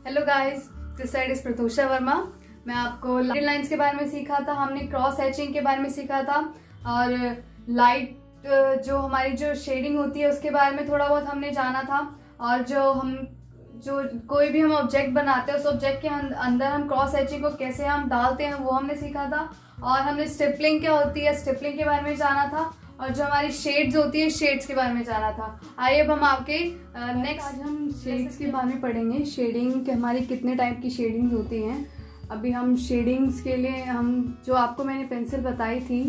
Hello guys, this side is Pratusha Varma. मैं आपको lines के बारे में सीखा था, हमने क्रॉस हैचिंग के बारे में सीखा था और लाइट जो हमारी जो शेडिंग होती है उसके बारे में थोड़ा बहुत हमने जाना था। और जो कोई भी हम ऑब्जेक्ट बनाते हैं उस ऑब्जेक्ट के अंदर हम क्रॉस हैचिंग को कैसे हम डालते हैं वो हमने सीखा था। और हमने स्टिपलिंग क्या होती है स्टिपलिंग के बारे में जाना था और जो हमारी शेड्स होती है शेड्स के बारे में जाना था। आइए अब हम आपके नेक्स्ट आज हम शेड्स के बारे में पढ़ेंगे। शेडिंग के हमारी कितने टाइप की शेडिंग्स होती हैं। अभी हम शेडिंग्स के लिए हम जो आपको मैंने पेंसिल बताई थी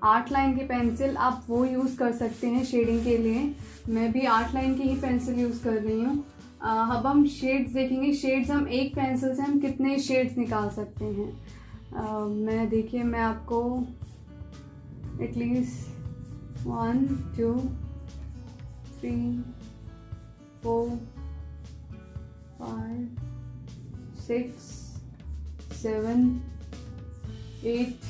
8 लाइन की पेंसिल, आप वो यूज़ कर सकते हैं शेडिंग के लिए। मैं भी 8 लाइन की ही पेंसिल यूज़ कर रही हूँ। अब हम शेड्स देखेंगे। शेड्स हम एक पेंसिल से हम कितने शेड्स निकाल सकते हैं। मैं आपको एटलीस्ट 1 2 3 4 5 6 7 8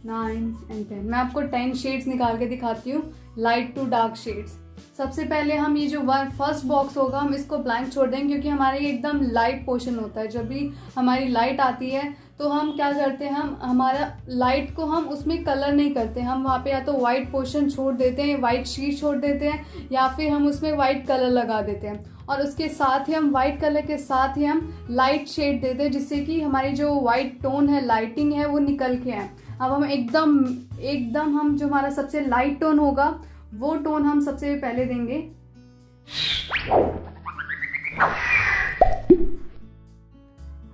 9 and 10 मैं आपको 10 शेड्स निकाल के दिखाती हूँ, लाइट टू डार्क शेड्स। सबसे पहले हम ये जो फर्स्ट बॉक्स होगा हम इसको ब्लैंक छोड़ देंगे क्योंकि हमारे ये एकदम लाइट पोर्शन होता है। जब भी हमारी लाइट आती है तो हम क्या करते हैं, हम हमारा लाइट को हम उसमें कलर नहीं करते, हम वहाँ पे या तो वाइट पोर्शन छोड़ देते हैं, वाइट शीट छोड़ देते हैं या फिर हम उसमें वाइट कलर लगा देते हैं और उसके साथ ही हम वाइट कलर के साथ ही हम लाइट शेड देते हैं जिससे कि हमारी जो वाइट टोन है लाइटिंग है वो निकल के आए। अब हम एकदम हम जो हमारा सबसे लाइट टोन होगा वो टोन हम सबसे पहले देंगे।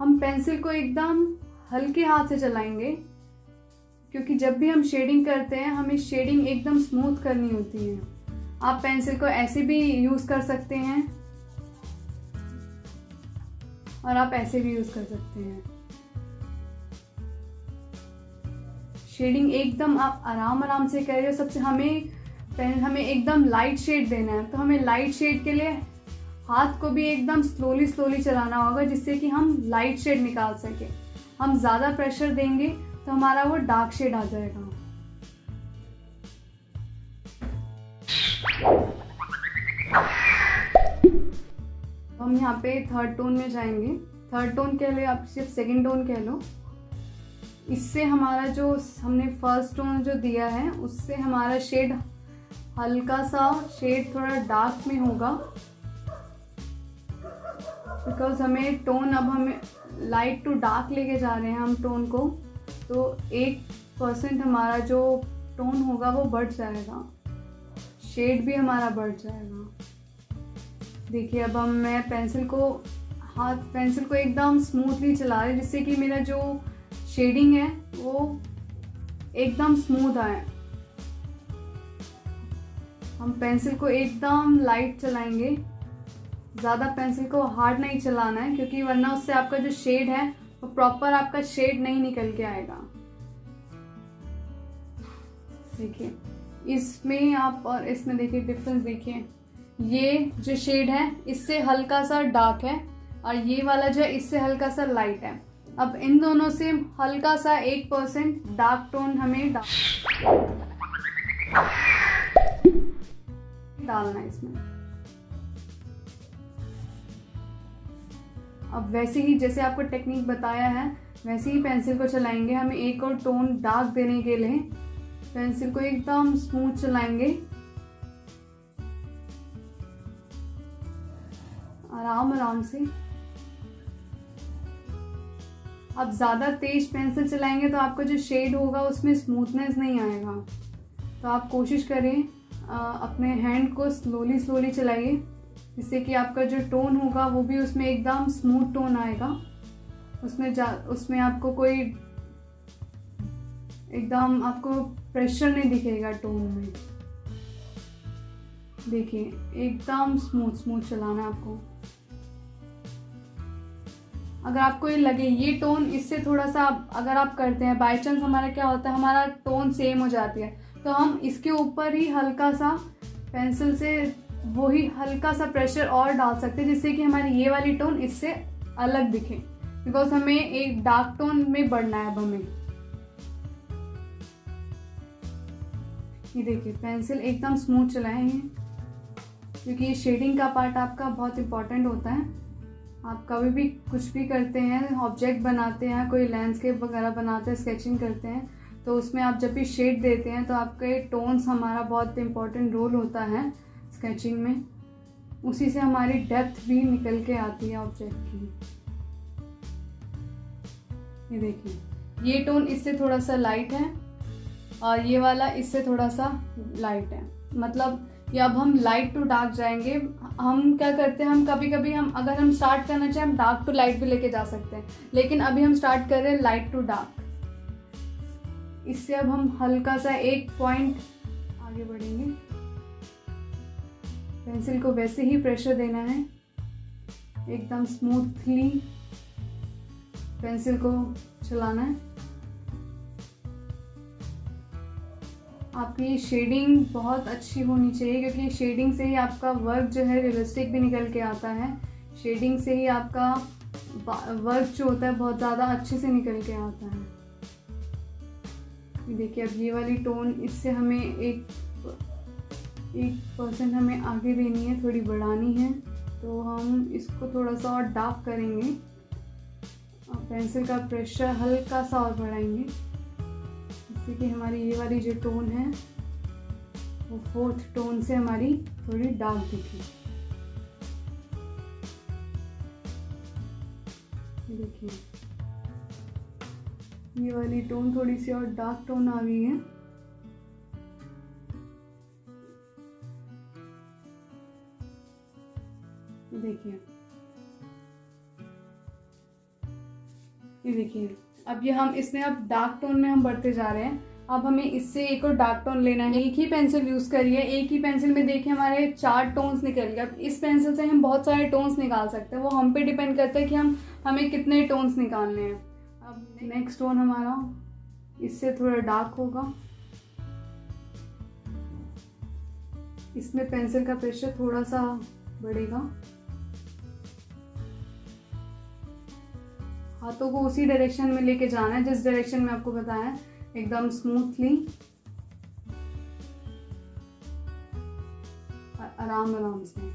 हम पेंसिल को एकदम हल्के हाथ से चलाएंगे क्योंकि जब भी हम शेडिंग करते हैं हमें शेडिंग एकदम स्मूथ करनी होती है। आप पेंसिल को ऐसे भी यूज कर सकते हैं और आप ऐसे भी यूज कर सकते हैं। शेडिंग एकदम आप आराम से कर रहे हो। सबसे हमें एकदम लाइट शेड देना है तो हमें लाइट शेड के लिए हाथ को भी एकदम स्लोली चलाना होगा जिससे कि हम लाइट शेड निकाल सके। हम ज्यादा प्रेशर देंगे तो हमारा वो डार्क शेड आ जाएगा। हम यहाँ पे थर्ड टोन में जाएंगे। थर्ड टोन कह लो आप सिर्फ सेकंड टोन कह लो। इससे हमारा जो हमने फर्स्ट टोन जो दिया है उससे हमारा शेड हल्का सा शेड थोड़ा डार्क में होगा बिकॉज हमें लाइट टू डार्क लेके जा रहे हैं हम टोन को, तो 1% हमारा जो टोन होगा वो बढ़ जाएगा, शेड भी हमारा बढ़ जाएगा। देखिए अब मैं पेंसिल को एकदम स्मूथली चला रही जिससे कि मेरा जो शेडिंग है वो एकदम स्मूथ आए। हम पेंसिल को एकदम लाइट चलाएंगे, ज़्यादा पेंसिल को हार्ड नहीं चलाना है क्योंकि वरना उससे आपका जो शेड है वो प्रॉपर आपका शेड नहीं निकल के आएगा। देखिए इसमें आप और इसमें देखिए डिफरेंस देखिए। ये जो शेड है इससे हल्का सा डार्क है और ये वाला जो है इससे हल्का सा लाइट है। अब इन दोनों से हल्का सा 1% डार्क टोन हमें डालना है इसमें। अब वैसे ही जैसे आपको टेक्निक बताया है वैसे ही पेंसिल को चलाएंगे। हमें एक और टोन डार्क देने के लिए पेंसिल को एकदम स्मूथ चलाएंगे, आराम से। अब ज़्यादा तेज पेंसिल चलाएंगे तो आपका जो शेड होगा उसमें स्मूथनेस नहीं आएगा। तो आप कोशिश करें अपने हैंड को स्लोली चलाइए जिससे कि आपका जो टोन होगा वो भी उसमें एकदम स्मूथ टोन आएगा। उसमें आपको कोई एकदम आपको प्रेशर नहीं दिखेगा टोन में। देखिए एकदम स्मूथ चलाना है आपको। अगर आपको ये लगे ये टोन इससे थोड़ा सा अगर आप करते हैं बाय चांस हमारा क्या होता है हमारा टोन सेम हो जाती है तो हम इसके ऊपर ही हल्का सा पेंसिल से वही हल्का सा प्रेशर और डाल सकते हैं जिससे कि हमारी ये वाली टोन इससे अलग दिखे बिकॉज हमें एक डार्क टोन में बढ़ना है। अब हमें ये देखिए पेंसिल एकदम स्मूथ चलाएंगे क्योंकि ये शेडिंग का पार्ट आपका बहुत इम्पोर्टेंट होता है। आप कभी भी कुछ भी करते हैं, ऑब्जेक्ट बनाते हैं, कोई लैंडस्केप वगैरह बनाते हैं, स्केचिंग करते हैं, तो उसमें आप जब भी शेड देते हैं तो आपके टोन्स हमारा बहुत इम्पोर्टेंट रोल होता है स्केचिंग में। उसी से हमारी डेप्थ भी निकल के आती है ऑब्जेक्ट की। ये देखिए, ये टोन इससे थोड़ा सा लाइट है और ये वाला इससे थोड़ा सा लाइट है। मतलब ये अब हम लाइट टू डार्क जाएंगे। हम क्या करते हैं, हम कभी कभी अगर हम स्टार्ट करना चाहें हम डार्क टू लाइट भी लेके जा सकते हैं, लेकिन अभी हम स्टार्ट कर रहे हैं लाइट टू डार्क। इससे अब हम हल्का सा एक पॉइंट आगे बढ़ेंगे। पेंसिल को वैसे ही प्रेशर देना है, एकदम स्मूथली पेंसिल को चलाना है। आपकी शेडिंग बहुत अच्छी होनी चाहिए, क्योंकि शेडिंग से ही आपका वर्क जो है रियलिस्टिक भी निकल के आता है। शेडिंग से ही आपका वर्क जो होता है बहुत ज़्यादा अच्छे से निकल के आता है। देखिए, अब ये वाली टोन इससे हमें एक % हमें आगे देनी है, थोड़ी बढ़ानी है, तो हम इसको थोड़ा सा और डार्क करेंगे। पेंसिल का प्रेशर हल्का सा और बढ़ाएंगे, जिससे कि हमारी ये वाली जो टोन है वो 4th टोन से हमारी थोड़ी डार्क दिखे। देखिए, ये वाली टोन थोड़ी सी और डार्क टोन आ गई है। देखिए, ये देखिए, अब ये हम इसमें अब डार्क टोन में हम बढ़ते जा रहे हैं। अब हमें इससे एक और डार्क टोन लेना है। एक ही पेंसिल यूज करिए, एक ही पेंसिल में देखिए हमारे 4 टोन्स निकल गए। अब इस पेंसिल से हम बहुत सारे टोन्स निकाल सकते हैं, वो हम पे डिपेंड करता है कि हमें कितने टोन्स निकालने हैं। अब नेक्स्ट टोन हमारा इससे थोड़ा डार्क होगा। इसमें पेंसिल का प्रेशर थोड़ा सा बढ़ेगा। हाथों को उसी डायरेक्शन में लेके जाना है जिस डायरेक्शन में आपको बताया है, एकदम स्मूथली, आराम से।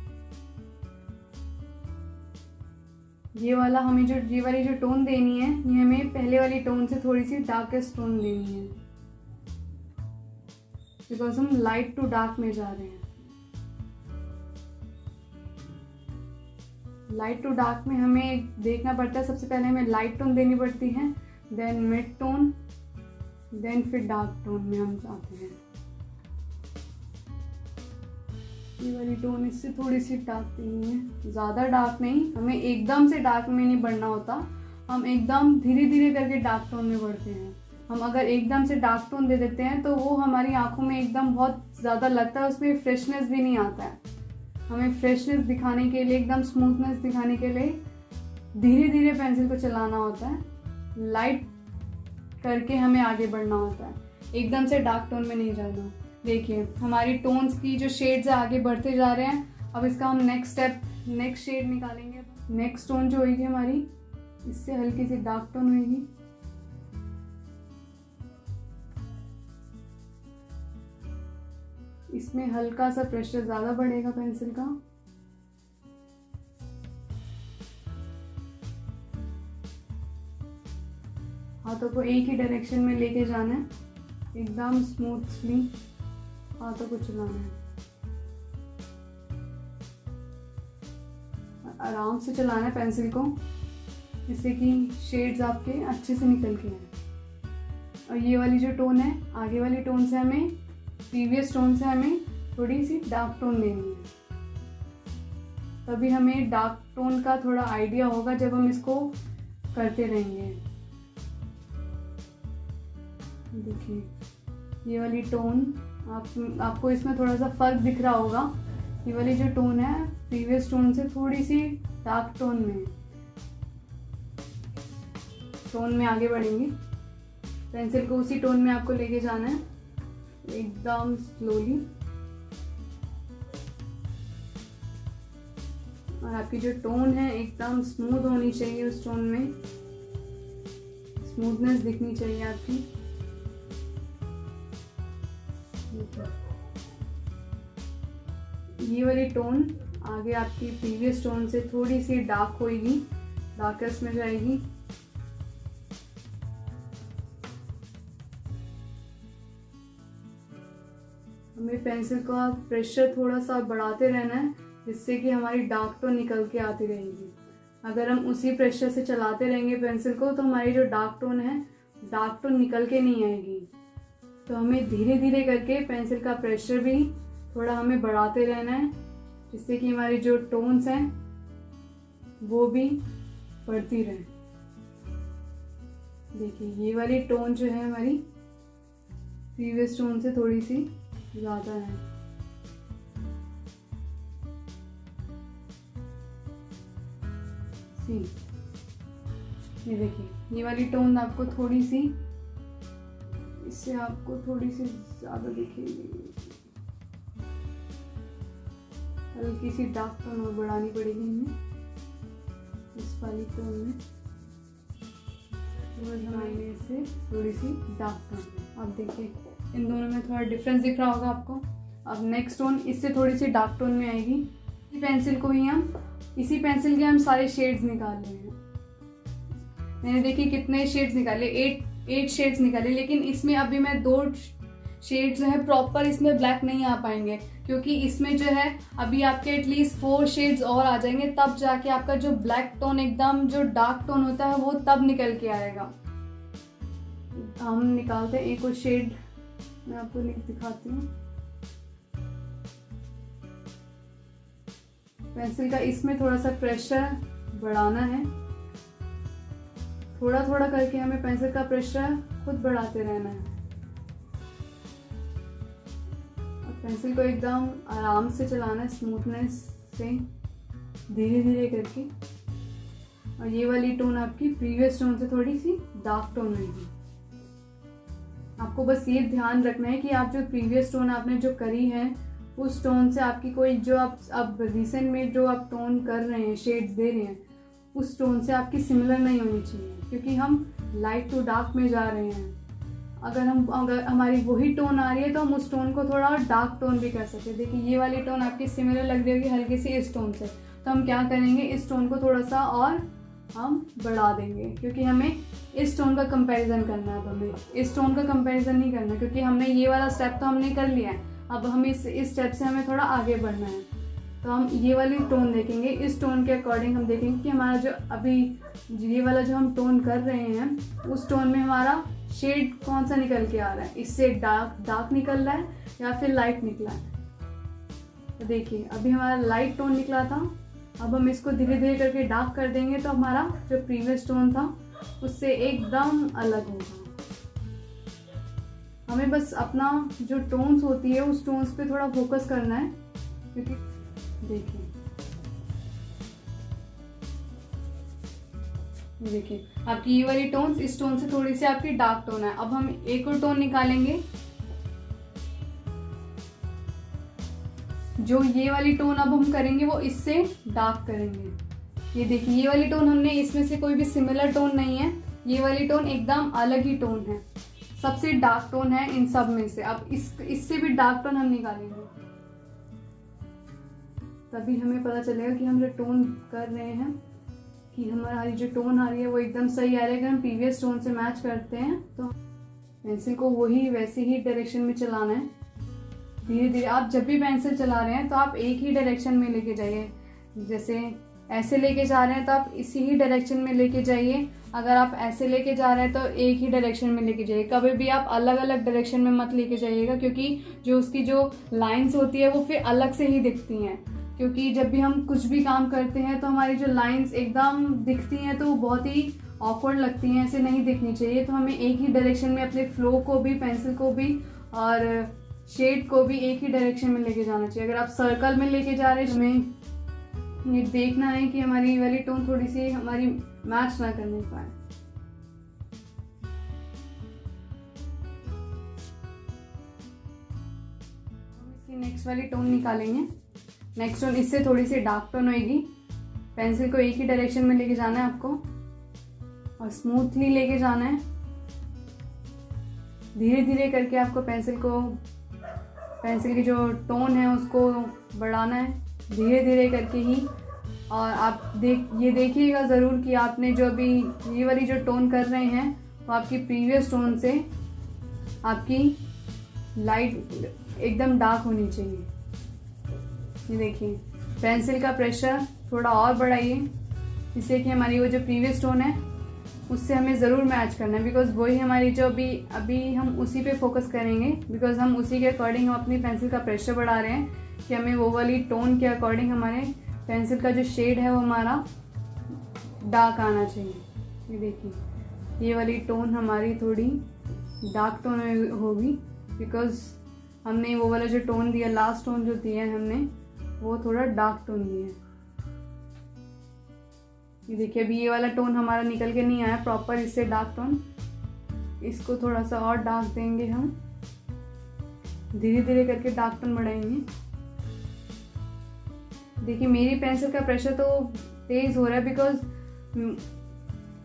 ये वाली जो टोन देनी है, ये हमें पहले वाली टोन से थोड़ी सी डार्केस्ट टोन देनी है, बिकॉज हम लाइट टू डार्क में जा रहे हैं। लाइट टू डार्क में हमें देखना पड़ता है, सबसे पहले हमें लाइट टोन देनी पड़ती है, देन मिड टोन, देन फिर डार्क टोन में हम जाते हैं। ये वाली टोन इससे थोड़ी सी डार्क देनी है, ज़्यादा डार्क नहीं, हमें एकदम से डार्क में नहीं बढ़ना होता, हम एकदम धीरे धीरे करके डार्क टोन में बढ़ते हैं। हम अगर एकदम से डार्क टोन दे देते हैं तो वो हमारी आंखों में एकदम बहुत ज़्यादा लगता है, उसमें फ्रेशनेस भी नहीं आता है। हमें फ्रेशनेस दिखाने के लिए, एकदम स्मूथनेस दिखाने के लिए धीरे धीरे पेंसिल को चलाना होता है, लाइट करके हमें आगे बढ़ना होता है, एकदम से डार्क टोन में नहीं जाना। देखिए, हमारी टोन्स की जो शेड्स है आगे बढ़ते जा रहे हैं। अब इसका हम नेक्स्ट शेड निकालेंगे। नेक्स्ट टोन जो होगी हमारी, इससे हल्की सी डार्क टोन होगी। इसमें हल्का सा प्रेशर ज़्यादा बढ़ेगा पेंसिल का। हाथों को एक ही डायरेक्शन में लेके जाना है, एकदम स्मूथली हाथों को चलाना है, आराम से चलाना है पेंसिल को, जिससे कि शेड्स आपके अच्छे से निकल के आए। और ये वाली जो टोन है, आगे वाली टोन से हमें, प्रीवियस टोन से हमें थोड़ी सी डार्क टोन देनी है, तभी हमें डार्क टोन का थोड़ा आइडिया होगा जब हम इसको करते रहेंगे। देखिए, ये वाली टोन आपको इसमें थोड़ा सा फर्क दिख रहा होगा। ये वाली जो टोन है प्रीवियस टोन से थोड़ी सी डार्क टोन में आगे बढ़ेंगे। पेंसिल को उसी टोन में आपको लेके जाना है, एकदम स्लोली। और आपकी जो टोन है एकदम स्मूथ होनी चाहिए, उस टोन में स्मूथनेस दिखनी चाहिए आपकी। ये वाली टोन आगे आपकी प्रीवियस टोन से थोड़ी सी डार्क होएगी, डार्केस्ट में जाएगी। हमें पेंसिल का प्रेशर थोड़ा सा बढ़ाते रहना है, जिससे कि हमारी डार्क टोन निकल के आती रहेगी। अगर हम उसी प्रेशर से चलाते रहेंगे पेंसिल को, तो हमारी जो डार्क टोन है, डार्क टोन निकल के नहीं आएगी। तो हमें धीरे धीरे करके पेंसिल का प्रेशर भी थोड़ा हमें बढ़ाते रहना है, जिससे कि हमारी जो टोन्स हैं वो भी बढ़ती रहे। देखिए ये वाली टोन जो है हमारी प्रीवियस टोन से थोड़ी सी ज़्यादा है। सी ये देखिए ये वाली टोन आपको थोड़ी सी, इससे आपको थोड़ी सी ज़्यादा दिखेगी। हल्की सी डार्क टोन और बढ़ानी पड़ेगी हमें इस वाली टोन में, से थोड़ी सी डार्क टोन। अब देखिए इन दोनों में थोड़ा डिफरेंस दिख रहा होगा आपको। अब नेक्स्ट टोन इससे थोड़ी सी डार्क टोन में आएगी। इसी पेंसिल को ही हम, इसी पेंसिल के हम सारे शेड्स निकाल रहे हैं। मैंने देखिए कितने शेड्स निकाले, 8 शेड्स निकाले, लेकिन इसमें अभी मैं 2 शेड्स जो है प्रॉपर इसमें ब्लैक नहीं आ पाएंगे, क्योंकि इसमें जो है अभी आपके एटलीस्ट 4 शेड्स और आ जाएंगे, तब जाके आपका जो ब्लैक टोन एकदम जो डार्क टोन होता है वो तब निकल के आएगा। हम निकालते हैं एक और शेड, मैं आपको दिखाती हूँ। पेंसिल का इसमें थोड़ा सा प्रेशर बढ़ाना है, थोड़ा थोड़ा करके हमें पेंसिल का प्रेशर खुद बढ़ाते रहना है। और पेंसिल को एकदम आराम से चलाना है, स्मूथनेस से, धीरे धीरे करके। और ये वाली टोन आपकी प्रीवियस टोन से थोड़ी सी डार्क टोन रहेगी। आपको बस ये ध्यान रखना है कि आप जो प्रीवियस टोन आपने जो करी है, उस टोन से आपकी कोई जो आप अब रिसेंट में जो आप टोन कर रहे हैं, शेड्स दे रहे हैं, उस टोन से आपकी सिमिलर नहीं होनी चाहिए, क्योंकि हम लाइट टू डार्क में जा रहे हैं। अगर हमारी वही टोन आ रही है तो हम उस टोन को थोड़ा डार्क टोन भी कर सकते हैं। देखिए ये वाली टोन आपकी सिमिलर लग रही होगी हल्की सी इस टोन से, तो हम क्या करेंगे, इस टोन को थोड़ा सा और हम बढ़ा देंगे, क्योंकि हमें इस टोन का कंपैरिजन करना है। अब हमें इस टोन का कंपैरिजन नहीं करना, क्योंकि हमने ये वाला स्टेप तो हमने कर लिया है। अब हम इस स्टेप से हमें थोड़ा आगे बढ़ना है, तो हम ये वाली टोन देखेंगे। इस टोन के अकॉर्डिंग हम देखेंगे कि हमारा जो अभी ये वाला जो हम टोन कर रहे हैं, उस टोन में हमारा शेड कौन सा निकल के आ रहा है, इससे डार्क निकल रहा है या फिर लाइट निकला है। तो देखिए अभी हमारा लाइट टोन निकला था, अब हम इसको धीरे धीरे करके डार्क कर देंगे, तो हमारा जो प्रीवियस टोन था उससे एकदम अलग होगा। हमें बस अपना जो टोन्स होती है उस टोन्स पे थोड़ा फोकस करना है, क्योंकि देखिए आपकी ये वाली टोन्स इस टोन से थोड़ी सी आपकी डार्क टोन है। अब हम एक और टोन निकालेंगे, जो ये वाली टोन अब हम करेंगे वो इससे डार्क करेंगे। ये देखिए ये वाली टोन हमने, इसमें से कोई भी सिमिलर टोन नहीं है, ये वाली टोन एकदम अलग ही टोन है, सबसे डार्क टोन है इन सब में से। अब इससे भी डार्क टोन हम निकालेंगे, तभी हमें पता चलेगा कि हम जो टोन कर रहे हैं, कि हमारी जो टोन आ रही है वो एकदम सही आ रही है। अगर हम प्रीवियस टोन से मैच करते हैं तो पेंसिल को वही वैसे ही डायरेक्शन में चलाना है, धीरे धीरे। आप जब भी पेंसिल चला रहे हैं तो आप एक ही डायरेक्शन में लेके जाइए, जैसे ऐसे लेके जा रहे हैं तो आप इसी ही डायरेक्शन में लेके जाइए। अगर आप ऐसे लेके जा रहे हैं तो एक ही डायरेक्शन में लेके जाइए, कभी भी आप अलग अलग डायरेक्शन में मत लेके जाइएगा, क्योंकि जो उसकी जो लाइंस होती है वो फिर अलग से ही दिखती हैं। क्योंकि जब भी हम कुछ भी काम करते हैं तो हमारी जो लाइंस एकदम दिखती हैं तो वो बहुत ही ऑकवर्ड लगती हैं, ऐसे नहीं दिखनी चाहिए। तो हमें एक ही डायरेक्शन में अपने फ्लो को भी, पेंसिल को भी और शेड को भी एक ही डायरेक्शन में लेके जाना चाहिए। अगर आप सर्कल में लेके जा रहे हैं, हमें ये देखना है कि हमारी वाली टोन थोड़ी सी हमारी मैच ना करने पाए। हम इसकी नेक्स्ट वाली टोन निकालेंगे। नेक्स्ट टोन इससे थोड़ी सी डार्क टोन होगी। पेंसिल को एक ही डायरेक्शन में लेके जाना है आपको और स्मूथली लेके जाना है, धीरे धीरे करके आपको पेंसिल की जो टोन है उसको बढ़ाना है। धीरे धीरे करके ही। और आप देखिएगा ज़रूर कि आपने जो अभी ये वाली जो टोन कर रहे हैं वो आपकी प्रीवियस टोन से आपकी लाइट एकदम डार्क होनी चाहिए। ये देखिए, पेंसिल का प्रेशर थोड़ा और बढ़ाइए जिससे कि हमारी वो जो प्रीवियस टोन है उससे हमें ज़रूर मैच करना है, बिकॉज वही हमारी जो अभी हम उसी पे फोकस करेंगे, बिकॉज हम उसी के अकॉर्डिंग हम अपनी पेंसिल का प्रेशर बढ़ा रहे हैं कि हमें वो वाली टोन के अकॉर्डिंग हमारे पेंसिल का जो शेड है वो हमारा डार्क आना चाहिए। ये देखिए, ये वाली टोन हमारी थोड़ी डार्क टोन होगी, बिकॉज हमने वो वाला जो टोन दिया, लास्ट टोन जो दिया है हमने, वो थोड़ा डार्क टोन दिया है। ये देखिए, अभी ये वाला टोन हमारा निकल के नहीं आया प्रॉपर, इससे डार्क टोन, इसको थोड़ा सा और डार्क देंगे हम, धीरे धीरे करके डार्क टोन बढ़ाएंगे। देखिए, मेरी पेंसिल का प्रेशर तो तेज हो रहा है बिकॉज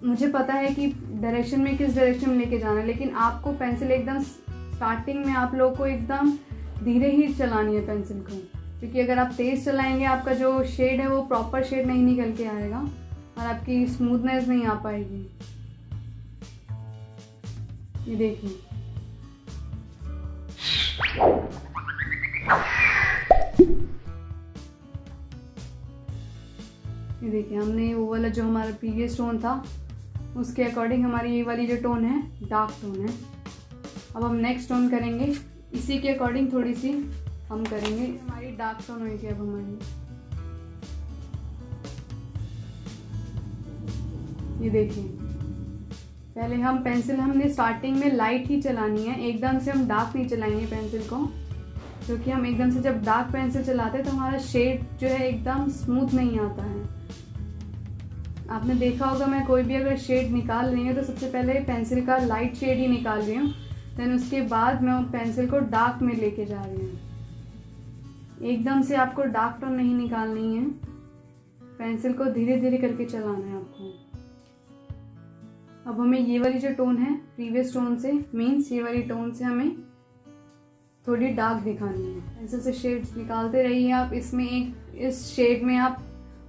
मुझे पता है कि डायरेक्शन में किस डायरेक्शन में लेके जाना है, लेकिन आपको पेंसिल एकदम स्टार्टिंग में आप लोगों को एकदम धीरे ही चलानी है पेंसिल को, क्योंकि अगर आप तेज चलाएंगे आपका जो शेड है वो प्रॉपर शेड नहीं निकल के आएगा और आपकी स्मूथनेस नहीं आ पाएगी। ये देखिए, ये देखिए, हमने वो वाला जो हमारा प्रीवियस टोन था उसके अकॉर्डिंग हमारी ये वाली जो टोन है डार्क टोन है। अब हम नेक्स्ट टोन करेंगे, इसी के अकॉर्डिंग थोड़ी सी हम करेंगे, हमारी डार्क टोन होगी अब हमारी। ये देखिए, पहले हम पेंसिल हमने स्टार्टिंग में लाइट ही चलानी है, एकदम से हम डार्क नहीं चलाएंगे पेंसिल को, क्योंकि हम एकदम से जब डार्क पेंसिल चलाते हैं तो हमारा शेड जो है एकदम स्मूथ नहीं आता है। आपने देखा होगा, मैं कोई भी अगर शेड निकाल रही हूँ तो सबसे पहले पेंसिल का लाइट शेड ही निकाल रही हूँ, देन उसके बाद मैं पेंसिल को डार्क में लेके जा रही हूँ। एकदम से आपको डार्क टोन नहीं निकालनी है, पेंसिल को धीरे धीरे करके चलाना है आपको। अब हमें ये वाली जो टोन है प्रीवियस टोन से, मीन्स ये वाली टोन से हमें थोड़ी डार्क दिखानी है। पेंसिल से शेड्स निकालते रहिए आप। इस शेड में आप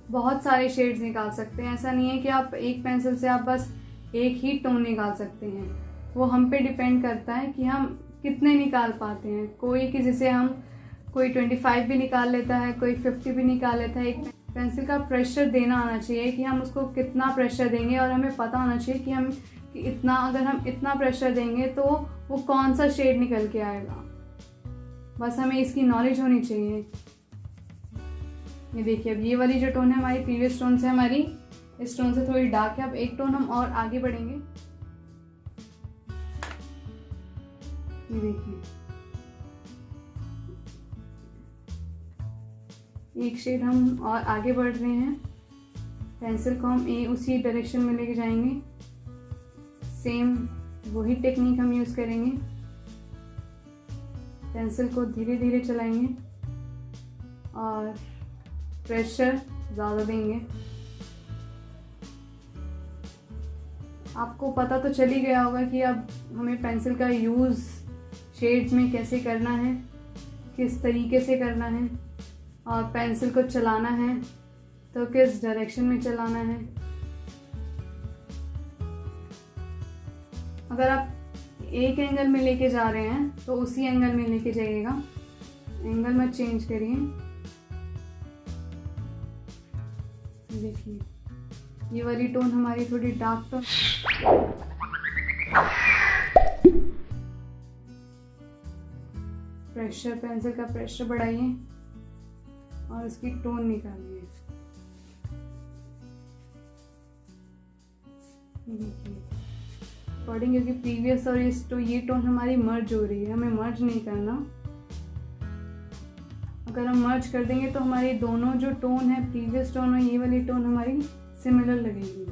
बहुत सारे शेड्स निकाल सकते हैं, ऐसा नहीं है कि आप एक पेंसिल से आप बस एक ही टोन निकाल सकते हैं, वो हम पे डिपेंड करता है कि हम कितने निकाल पाते हैं। कोई 25 भी निकाल लेता है, कोई 50 भी निकाल लेता है। एक पेंसिल का प्रेशर देना आना चाहिए कि हम उसको कितना प्रेशर देंगे, और हमें पता होना चाहिए कि अगर हम इतना प्रेशर देंगे तो वो कौन सा शेड निकल के आएगा, बस हमें इसकी नॉलेज होनी चाहिए। ये देखिए, अब ये वाली जो टोन है हमारी प्रीवियस टोन से हमारी इस टोन से थोड़ी डार्क है। अब एक टोन हम और आगे बढ़ेंगे। ये देखिए, एक शेड हम और आगे बढ़ रहे हैं, पेंसिल को हम उसी डायरेक्शन में लेके जाएंगे। सेम वही टेक्निक हम यूज करेंगे, पेंसिल को धीरे धीरे चलाएंगे और प्रेशर ज़्यादा देंगे। आपको पता तो चल ही गया होगा कि अब हमें पेंसिल का यूज़ शेड्स में कैसे करना है, किस तरीके से करना है, और पेंसिल को चलाना है तो किस डायरेक्शन में चलाना है। अगर आप एक एंगल में लेके जा रहे हैं तो उसी एंगल में लेके जाइएगा, एंगल मत चेंज करिए। देखिए, ये वाली टोन हमारी थोड़ी डार्क टोन, प्रेशर, पेंसिल का प्रेशर बढ़ाइए और इसकी टोन निकालिए। अकॉर्डिंग, क्योंकि प्रीवियस और ये टोन हमारी मर्ज हो रही है, हमें मर्ज नहीं करना। अगर हम मर्ज कर देंगे तो हमारी दोनों जो टोन है, प्रीवियस टोन और ये वाली टोन हमारी सिमिलर लगेगी,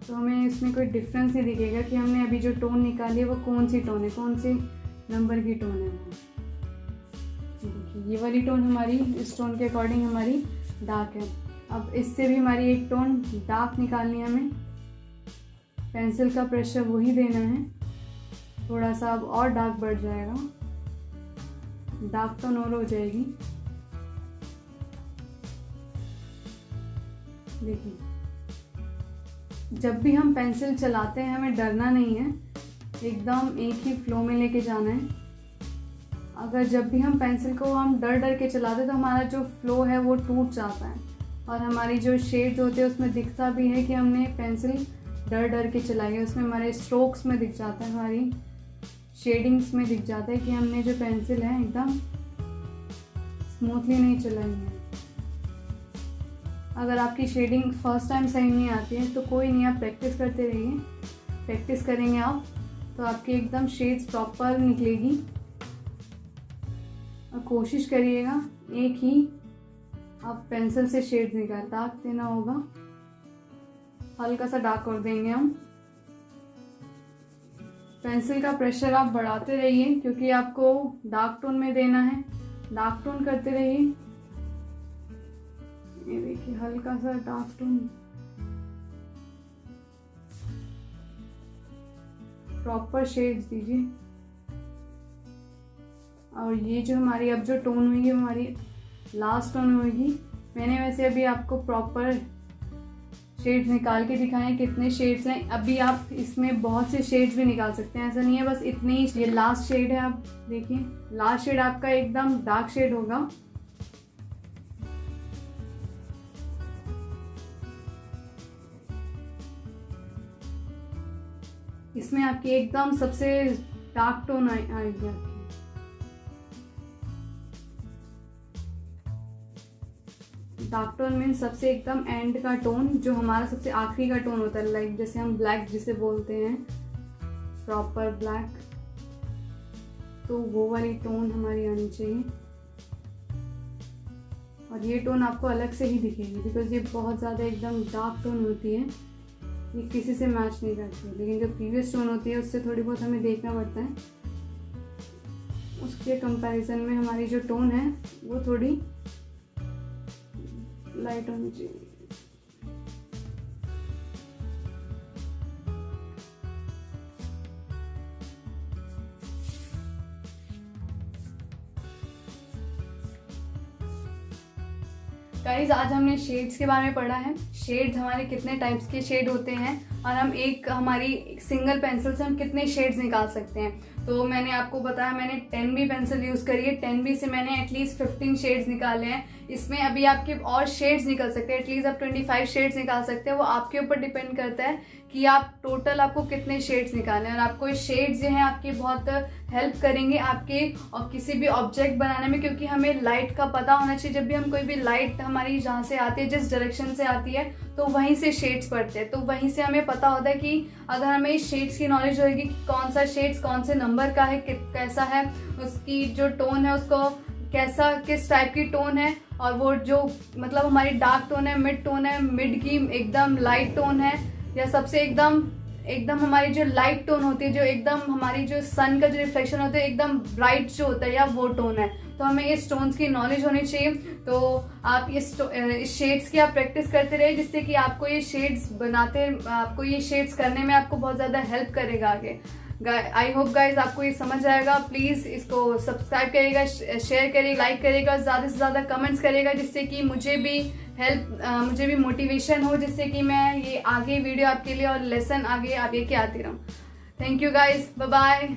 तो हमें इसमें कोई डिफरेंस नहीं दिखेगा कि हमने अभी जो टोन निकाली है वो कौन सी टोन है, कौन सी नंबर की टोन है वो। देखिए, ये वाली टोन हमारी इस टोन के अकॉर्डिंग हमारी डार्क है। अब इससे भी हमारी एक टोन डार्क निकालनी है हमें, पेंसिल का प्रेशर वही देना है, थोड़ा सा अब और डार्क बढ़ जाएगा, डार्क टोन और हो जाएगी। देखिए, जब भी हम पेंसिल चलाते हैं हमें डरना नहीं है, एकदम एक ही फ्लो में लेके जाना है। अगर जब भी हम पेंसिल को हम डर डर के चलाते हैं तो हमारा जो फ्लो है वो टूट जाता है, और हमारी जो शेड्स होते हैं उसमें दिखता भी है कि हमने पेंसिल डर डर के चलाई है। उसमें हमारे स्ट्रोक्स में दिख जाता है, हमारी शेडिंग्स में दिख जाता है कि हमने जो पेंसिल है एकदम स्मूथली नहीं चलाई है। अगर आपकी शेडिंग फर्स्ट टाइम सही नहीं आती है तो कोई नहीं, आप प्रैक्टिस करते रहिए। प्रैक्टिस करेंगे आप तो आपकी एकदम शेड्स प्रॉपर निकलेगी। और कोशिश करिएगा एक ही आप पेंसिल से शेड्स निकाल, डार्क देना होगा, हल्का सा डार्क कर देंगे हम। पेंसिल का प्रेशर आप बढ़ाते रहिए क्योंकि आपको डार्क टोन में देना है, डार्क टोन करते रहिए। ये देखिए हल्का सा डार्क टोन, प्रॉपर शेड्स दीजिए। और ये जो हमारी अब जो टोन हुई है हमारी लास्ट टोन होगी। मैंने वैसे अभी आपको प्रॉपर शेड्स निकाल के दिखाए हैं कितने शेड्स हैं। अभी आप इसमें बहुत से शेड्स भी निकाल सकते हैं, ऐसा नहीं है बस इतने ही। ये लास्ट शेड है, आप देखिए लास्ट शेड आपका एकदम डार्क शेड होगा। इसमें आपकी एकदम सबसे डार्क टोन आएगी आपकी। डार्क टोन मीन्स सबसे एकदम एंड का टोन, जो हमारा सबसे आखिरी का टोन होता है, लाइक जैसे हम ब्लैक जिसे बोलते हैं, प्रॉपर ब्लैक, तो वो वाली टोन हमारी आनी चाहिए। और ये टोन आपको अलग से ही दिखेगी बिकॉज ये बहुत ज़्यादा एकदम डार्क टोन होती है, ये किसी से मैच नहीं करती। लेकिन जो प्रीवियस टोन होती है उससे थोड़ी बहुत हमें देखना पड़ता है, उसके कंपैरिजन में हमारी जो टोन है वो थोड़ी लाइट होनी चाहिए। गाइस आज हमने शेड्स के बारे में पढ़ा है, शेड्स हमारे कितने टाइप्स के शेड होते हैं और हम हमारी सिंगल पेंसिल से हम कितने शेड्स निकाल सकते हैं। तो मैंने आपको बताया, मैंने 10B पेंसिल यूज़ करी है, 10B से मैंने एटलीस्ट 15 शेड्स निकाले हैं। इसमें अभी आपके और शेड्स निकल सकते हैं, एटलीस्ट आप 25 शेड्स निकाल सकते हैं। वो आपके ऊपर डिपेंड करता है कि आप टोटल आपको कितने शेड्स निकालने हैं। और आपको ये शेड्स जो हैं आपकी बहुत हेल्प करेंगे आपके और किसी भी ऑब्जेक्ट बनाने में, क्योंकि हमें लाइट का पता होना चाहिए। जब भी हम कोई भी लाइट हमारी जहाँ से आती है, जिस डायरेक्शन से आती है, तो वहीं से शेड्स पड़ते हैं, तो वहीं से हमें पता होता है कि अगर हमें इस शेड्स की नॉलेज होगी कि कौन सा शेड्स कौन से नंबर का है, कैसा है, उसकी जो टोन है उसको कैसा किस टाइप की टोन है, और वो जो मतलब हमारी डार्क टोन है, मिड टोन है, मिड की एकदम लाइट टोन है, या सबसे एकदम हमारी जो लाइट टोन होती है, जो एकदम हमारी जो सन का जो रिफ्लेक्शन होता है एकदम ब्राइट जो होता है, या वो टोन है। तो हमें इस टोन्स की नॉलेज होनी चाहिए। तो आप इस शेड्स की आप प्रैक्टिस करते रहिए, जिससे कि आपको ये शेड्स आपको ये शेड्स करने में आपको बहुत ज़्यादा हेल्प करेगा आगे। आई होप गाइज आपको ये समझ आएगा। प्लीज़ इसको सब्सक्राइब करिएगा, शेयर करिएगा, लाइक करिएगा, ज़्यादा से ज़्यादा कमेंट्स करिएगा, जिससे कि मुझे भी मोटिवेशन हो, जिससे कि मैं ये आगे वीडियो आपके लिए और लेसन आगे के आती रहूँ। Thank you guys, bye bye.